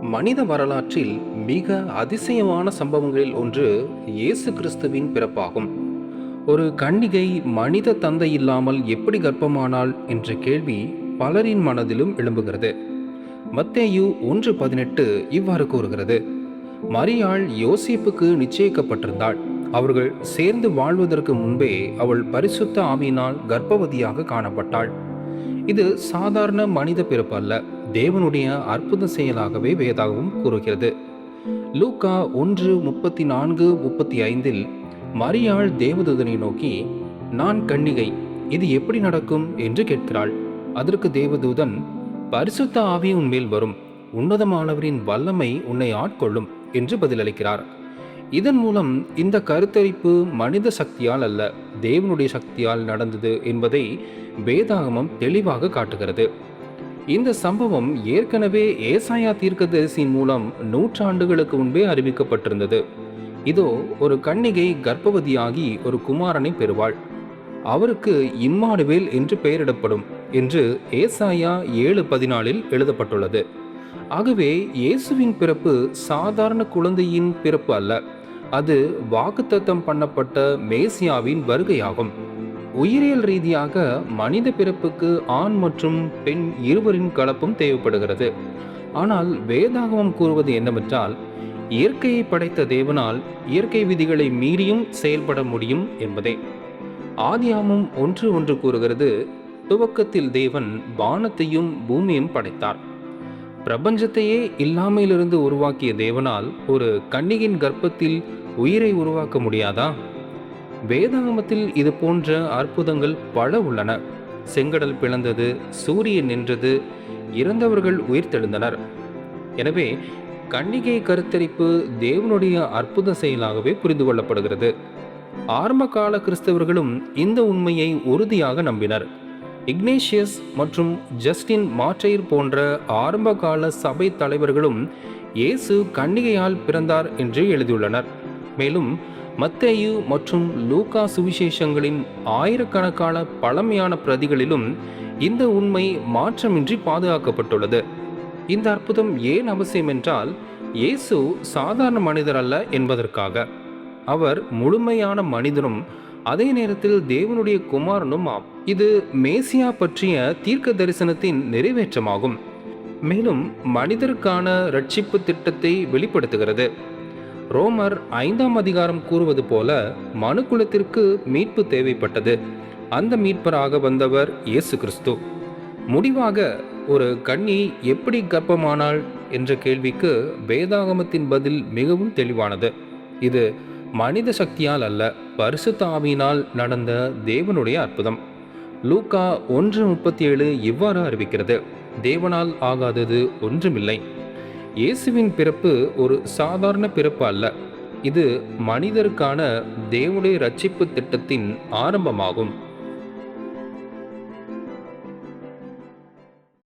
மனித வரலாற்றில் மிக அதிசயமான சம்பவங்களில் ஒன்று இயேசு கிறிஸ்துவின் பிறப்பாகும். ஒரு கன்னிகை மனித தந்தை இல்லாமல் எப்படி கர்ப்பமானாள் என்ற கேள்வி பலரின் மனதிலும் எழும்புகிறது. மத்தேயு 1:18 இவ்வாறு கூறுகிறது: மரியாள் யோசேப்புக்கு நிச்சயிக்கப்பட்டிருந்தாள். அவர்கள் சேர்ந்து வாழ்வதற்கு முன்பே அவள் பரிசுத்த ஆவியினால் கர்ப்பவதியாக காணப்பட்டாள். இது சாதாரண மனித பிறப்பு அல்ல, தேவனுடைய அற்புத செயலாகவே வேதாகவும் கூறுகிறது. லூக்கா 1:34-35 மரியாள் தேவதூதனை நோக்கி, நான் கன்னிகை, இது எப்படி நடக்கும் என்று கேட்கிறாள். அதற்கு தேவதூதன், பரிசுத்த ஆவி உன்மேல் வரும், உன்னதமானவரின் வல்லமை உன்னை ஆட்கொள்ளும் என்று பதிலளிக்கிறார். இதன் மூலம் இந்த கருத்தரிப்பு மனித சக்தியால் அல்ல, தேவனுடைய சக்தியால் நடந்தது என்பதை வேதாகமம் தெளிவாக காட்டுகிறது. இந்த சம்பவம் ஏற்கனவே ஏசாயா தீர்க்கதரிசியின் மூலம் நூற்றாண்டுகளுக்கு முன்பே அறிவிக்கப்பட்டிருந்தது. இதோ, ஒரு கன்னிகை கர்ப்பவதியாகி ஒரு குமாரனை பெறுவாள், அவருக்கு இம்மானுவேல் என்று பெயரிடப்படும் என்று ஏசாயா 7:14 எழுதப்பட்டுள்ளது. ஆகவே இயேசுவின் பிறப்பு சாதாரண குழந்தையின் பிறப்பு அல்ல, அது வாக்குத்தத்தம் பண்ணப்பட்ட மேசியாவின் வருகையாகும். உயிரியல் ரீதியாக மனித பிறப்புக்கு ஆண் மற்றும் பெண் இருவரின் கலப்பும் தேவைப்படுகிறது. ஆனால் வேதாகமம் கூறுவது என்னவென்றால், இயற்கையை படைத்த தேவனால் இயற்கை விதிகளை மீறியும் செயல்பட முடியும் என்பதே. ஆதியாகமம் 1:1 கூறுகிறது: துவக்கத்தில் தேவன் வானத்தையும் பூமியையும் படைத்தார். பிரபஞ்சத்தையே இல்லாமையிலிருந்து உருவாக்கிய தேவனால் ஒரு கன்னிகையின் கர்ப்பத்தில் உயிரை உருவாக்க முடியாதா? வேதாகமத்தில் இது போன்ற அற்புதங்கள் பல உள்ளன. செங்கடல் பிளந்தது, சூரியன் நின்றது, இறந்தவர்கள் உயிர்த்தெழுந்தனர். எனவே கன்னிகை கருத்தரிப்பு தேவனுடைய அற்புத செயலாகவே புரிந்து கொள்ளப்படுகிறது. ஆரம்பகால கிறிஸ்தவர்களும் இந்த உண்மையை உறுதியாக நம்பினர். இக்னேஷியஸ் மற்றும் ஜஸ்டின் மார்டைர் போன்ற ஆரம்பகால சபை தலைவர்களும் இயேசு கன்னிகையால் பிறந்தார் என்று எழுதியுள்ளனர். மேலும் மத்தேயு மற்றும் லூக்கா சுவிசேஷங்களின் ஆயிரக்கணக்கான பழமையான பிரதிகளிலும் இந்த உண்மை மாற்றமின்றி பாதுகாக்கப்பட்டுள்ளது. இந்த அற்புதம் ஏன் அவசியம் என்றால், இயேசு சாதாரண மனிதர் அல்ல என்பதற்காக. அவர் முழுமையான மனிதனும் அதே நேரத்தில் தேவனுடைய குமாரனும் ஆம். இது மேசியா பற்றிய தீர்க்க தரிசனத்தின் நிறைவேற்றமாகும். மேலும் மனிதருக்கான இரட்சிப்பு திட்டத்தை வெளிப்படுத்துகிறது. ரோமர் 5ஆம் அதிகாரம் கூறுவது போல, மனுக்குலத்திற்கு மீட்பு தேவைப்பட்டது. அந்த மீட்பராக வந்தவர் இயேசு கிறிஸ்து. முடிவாக, ஒரு கன்னி எப்படி கர்ப்பமானாள் என்ற கேள்விக்கு வேதாகமத்தின் பதில் மிகவும் தெளிவானது. இது மனித சக்தியால் அல்ல, பரிசுத்த ஆவியினால் நடந்த தேவனுடைய அற்புதம். லூக்கா 1:37 இவ்வாறு அறிவிக்கிறது: தேவனால் ஆகாதது ஒன்றுமில்லை. இயேசுவின் பிறப்பு ஒரு சாதாரண பிறப்பு அல்ல, இது மனிதருக்கான தேவனுடைய இரட்சிப்பு திட்டத்தின் ஆரம்பமாகும்.